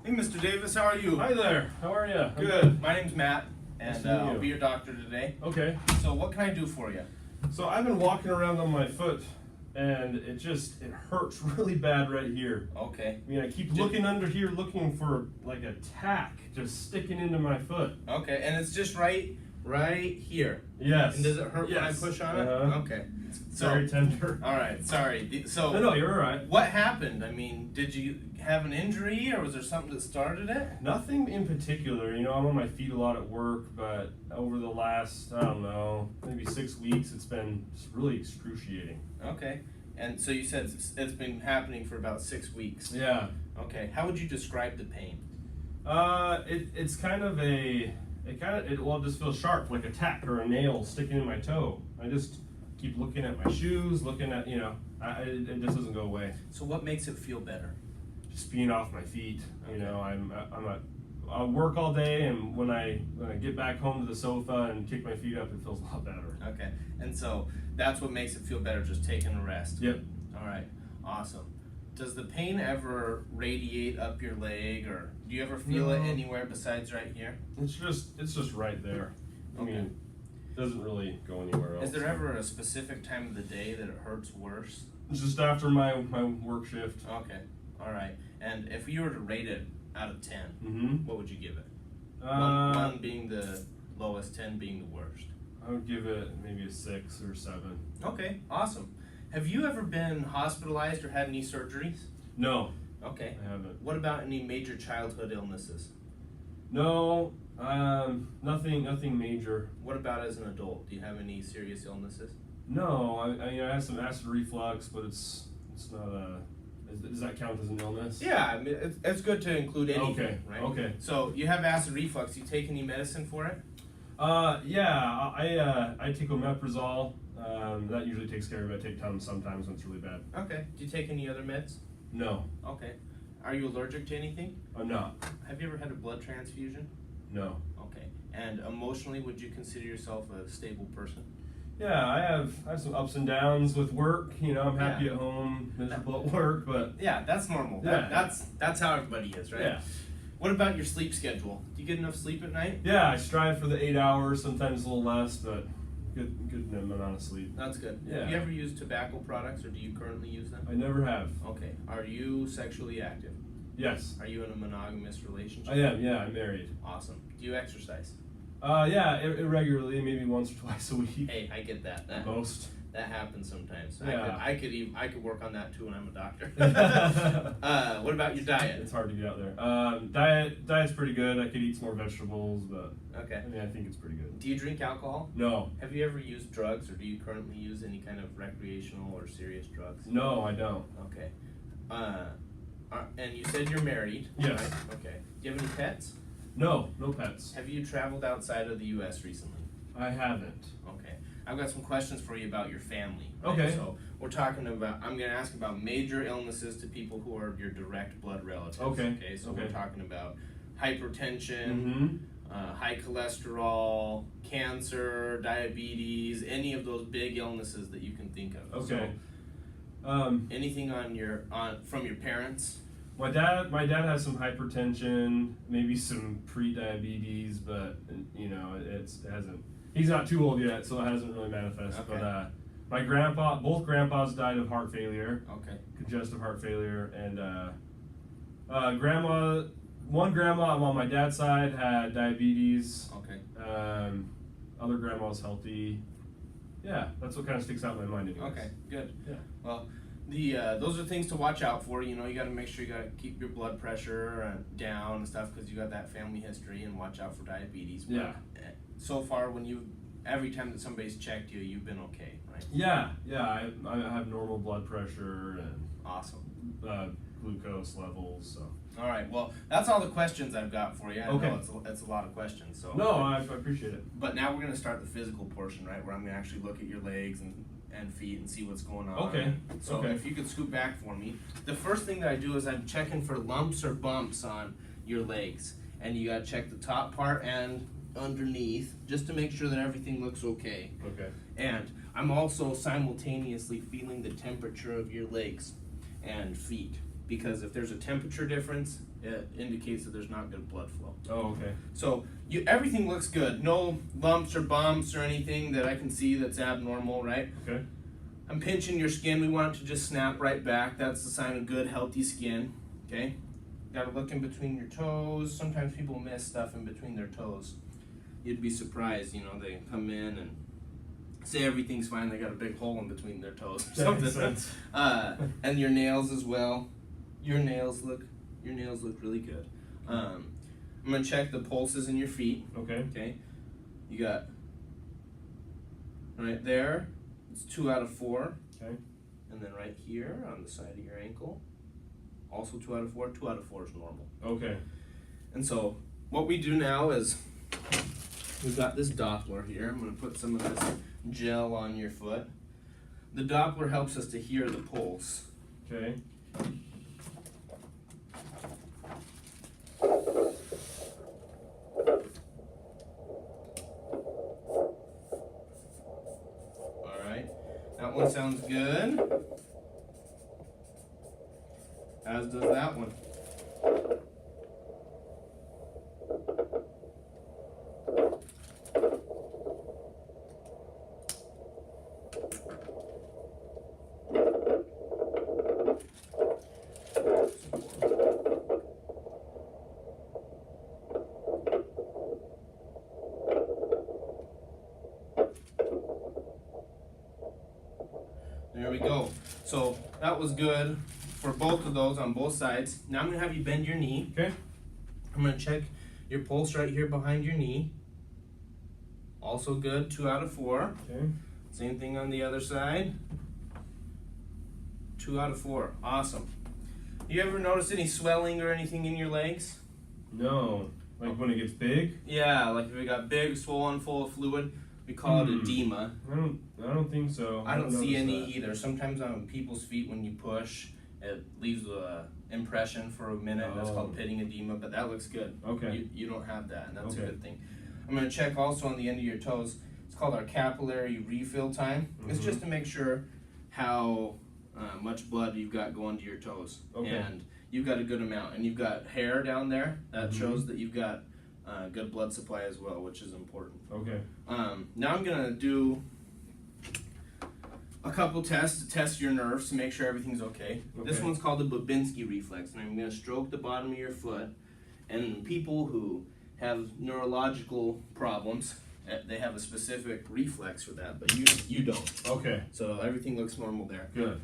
Hey, Mr. Davis, how are you? Hi there. How are you? Good. My name's Matt, Nice and to meet I'll you. be your doctor today. Okay. So, what can I do for you? So I've been walking around on my foot, and it hurts really bad right here. Okay. I mean, I keep looking under here, looking for like a tack just sticking into my foot. Okay, and it's just right here. Yes. And does it hurt when I Yes. push on it? Uh-huh. Okay. Very tender. All right. Sorry. So. No, you're all right. What happened? I mean, did you have an injury, or was there something that started it? Nothing in particular. You know, I'm on my feet a lot at work, but over the last, I don't know, maybe 6 weeks, it's been just really excruciating. Okay. And so you said it's been happening for about 6 weeks. Yeah. Okay. How would you describe the pain? It's kind of it just feels sharp, like a tack or a nail sticking in my toe. I just keep looking at my shoes, looking at, it just doesn't go away. So what makes it feel better? Just being off my feet. You know, I work all day, and when I get back home to the sofa and kick my feet up, it feels a lot better. Okay. And so that's what makes it feel better, just taking a rest. Yep. All right. Awesome. Does the pain ever radiate up your leg, or do you ever feel it anywhere besides right here? It's just right there. I Okay. mean, it doesn't really go anywhere else. Is there ever a specific time of the day that it hurts worse? It's just after my work shift. Okay. All right. And if you were to rate it out of 10, Mm-hmm. what would you give it? One being the lowest, 10 being the worst. I would give it maybe a 6 or 7. Okay. Awesome. Have you ever been hospitalized or had any surgeries? No, Okay. I haven't. What about any major childhood illnesses? No, nothing major. What about as an adult? Do you have any serious illnesses? No, I have some acid reflux, but it's not a. Does that count as an illness? Yeah, I mean, it's good to include anything, Okay. right? Okay. So you have acid reflux. You take any medicine for it? Yeah, I take omeprazole. That usually takes care of it. I take Tums sometimes when it's really bad. Okay. Do you take any other meds? No, Okay. Are you allergic to anything? I'm not. Have you ever had a blood transfusion? No. Okay. And emotionally, would you consider yourself a stable person? Yeah, I have some ups and downs with work. You know, I'm happy Yeah. at home, miserable at work, but Yeah, that's normal. Yeah. That's how everybody is, right? yeah. What about your sleep schedule? Do you get enough sleep at night? Yeah, I strive for the 8 hours, sometimes a little less, but good amount of sleep. That's good. Yeah. Have you ever used tobacco products, or do you currently use them? I never have. Okay. Are you sexually active? Yes, Are you in a monogamous relationship? I am. Yeah, I'm married. Awesome. Do you exercise? Yeah, irregularly, maybe once or twice a week. Hey, I get that. Most. That happens sometimes. Yeah. I could work on that too when I'm a doctor. What about your diet? It's hard to get out there. Diet's pretty good. I could eat some more vegetables, but Okay. I mean, I think it's pretty good. Do you drink alcohol? No, Have you ever used drugs, or do you currently use any kind of recreational or serious drugs? no, I don't. Okay. And you said you're married. Yes. Right? Okay. Do you have any pets? No pets. Have you traveled outside of the U.S. recently? I haven't. Okay. I've got some questions for you about your family. Right? Okay. So I'm going to ask about major illnesses to people who are your direct blood relatives. Okay. Okay. So Okay. we're talking about hypertension, Mm-hmm. high cholesterol, cancer, diabetes, any of those big illnesses that you can think of. Okay. So, anything from your parents? My dad has some hypertension, maybe some pre-diabetes, but it hasn't. He's not too old yet, so it hasn't really manifested. Okay. But both grandpas died of heart failure, Okay. congestive heart failure, and one grandma on my dad's side had diabetes. Okay. Other grandma's healthy. Yeah, that's what kind of sticks out in my mind anyways. Okay. Good. Yeah. Well, those are things to watch out for. You got to make sure you got to keep your blood pressure down and stuff, because you got that family history, and watch out for diabetes. But Yeah. So far, every time that somebody's checked you, you've been okay, right? Yeah. I have normal blood pressure and Awesome. glucose levels. So. All right. Well, that's all the questions I've got for you. I Okay. know it's a lot of questions. So. No, I appreciate it. But now we're going to start the physical portion, right? Where I'm going to actually look at your legs and feet and see what's going on. Okay. So Okay. if you could scoot back for me. The first thing that I do is I'm checking for lumps or bumps on your legs. And you got to check the top part and underneath, just to make sure that everything looks okay. Okay. And I'm also simultaneously feeling the temperature of your legs and feet. because if there's a temperature difference, it indicates that there's not good blood flow. Oh, okay. So everything looks good. No lumps or bumps or anything that I can see that's abnormal, right? Okay. I'm pinching your skin. We want it to just snap right back. That's the sign of good, healthy skin. Okay? Got to look in between your toes. Sometimes people miss stuff in between their toes. You'd be surprised, they come in and say everything's fine. They got a big hole in between their toes or something. That makes sense. And your nails as well. Your nails look really good. I'm gonna check the pulses in your feet. Okay. Okay. You got right there. It's 2 out of 4. Okay. And then right here on the side of your ankle, also 2 out of 4. 2 out of 4 is normal. Okay. And so what we do now is we've got this Doppler here. I'm gonna put some of this gel on your foot. The Doppler helps us to hear the pulse. Okay. Alright, that one sounds good. As does that one. There we go. So that was good for both of those on both sides. Now I'm going to have you bend your knee. Okay. I'm going to check your pulse right here behind your knee. Also good, 2 out of 4. Okay. Same thing on the other side. 2 out of 4. Awesome. You ever notice any swelling or anything in your legs? No. Like when it gets big? Yeah, like if it got big, swollen, full of fluid, we call it edema. I don't think so. I don't see notice any that. either. Sometimes on people's feet when you push, it leaves a impression for a minute. That's called pitting edema, but that looks good. Okay. You don't have that, and that's Okay. a good thing. I'm going to check also on the end of your toes. It's called our capillary refill time. It's just to make sure how much blood you've got going to your toes. Okay. And you've got a good amount. And you've got hair down there. That shows that you've got good blood supply as well, which is important. Okay. Now I'm going to do a couple tests to test your nerves to make sure everything's okay. This Okay. one's called the Babinski reflex, and I'm going to stroke the bottom of your foot. And people who have neurological problems, they have a specific reflex for that, but you don't. Okay. So everything looks normal there. Good.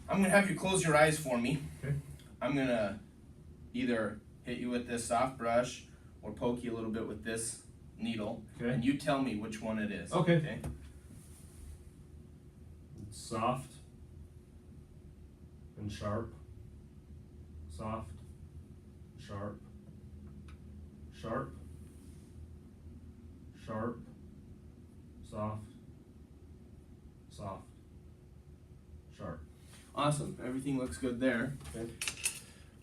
I'm going to have you close your eyes for me. Okay. I'm going to either hit you with this soft brush or poke you a little bit with this needle, Okay. and you tell me which one it is. Okay. It's soft and sharp. Soft, sharp, sharp, sharp, soft, soft, sharp. Awesome. Everything looks good there. Okay.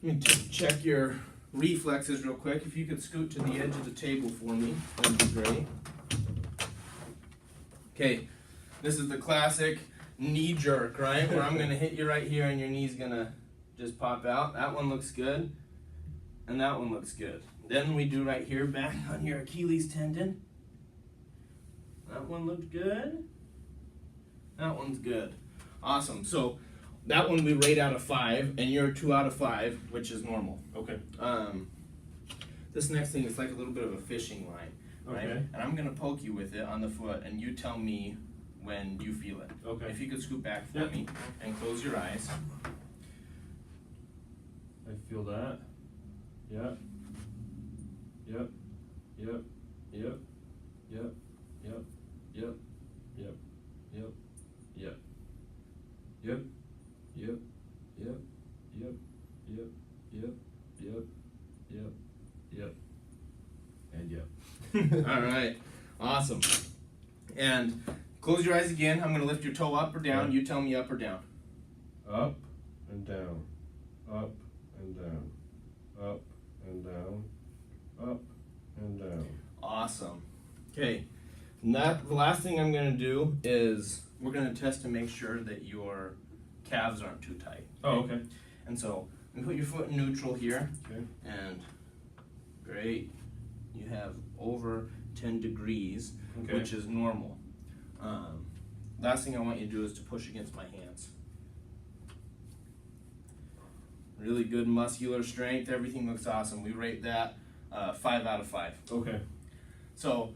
Let me check your reflexes real quick. If you could scoot to the edge of the table for me, that'd be great. Okay, this is the classic knee jerk, right? Where I'm gonna hit you right here and your knee's gonna just pop out. That one looks good, and that one looks good. Then we do right here, back on your Achilles tendon. That one looked good. That one's good. Awesome. So that one we rate out of 5, and you're 2 out of 5, which is normal. Okay. This next thing is like a little bit of a fishing line, right? Okay. And I'm gonna poke you with it on the foot, and you tell me when you feel it. Okay. If you could scoot back for Yep. me and close your eyes. I feel that. Yep. Yep. Yep. Yep. Yep. Yep. Yep. Yep. Yep. Yep. Yep. Yep. Yep. Yep. Yep. Yep. Yep. Yep. Yep. And yep. All right, awesome. And close your eyes again. I'm gonna lift your toe up or down. Okay. You tell me up or down. Up and down. Up and down. Up and down. Up and down. Awesome. Okay. The last thing I'm gonna do is we're gonna test to make sure that your calves aren't too tight. Oh, okay. And so And put your foot in neutral here. Okay. And great. You have over 10 degrees, Okay. which is normal. Last thing I want you to do is to push against my hands. Really good muscular strength. Everything looks awesome. We rate that 5 out of 5. Okay. So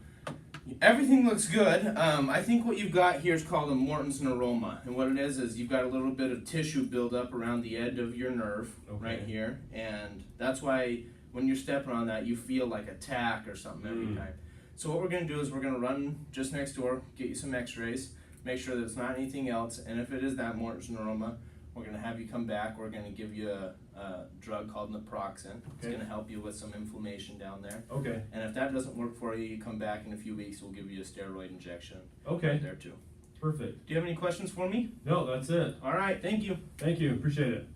everything looks good. I think what you've got here is called a Morton's neuroma, and what it is you've got a little bit of tissue buildup around the edge of your nerve right here, and that's why when you're stepping on that, you feel like a tack or something every time. So what we're going to do is we're going to run just next door, get you some x-rays, make sure that it's not anything else, and if it is that Morton's neuroma, we're going to have you come back. We're going to give you a drug called naproxen. It's going to help you with some inflammation down there. Okay. And if that doesn't work for you, you come back in a few weeks, we'll give you a steroid injection Okay. there too. Perfect. Do you have any questions for me? No, that's it. All right, thank you. Thank you. Appreciate it.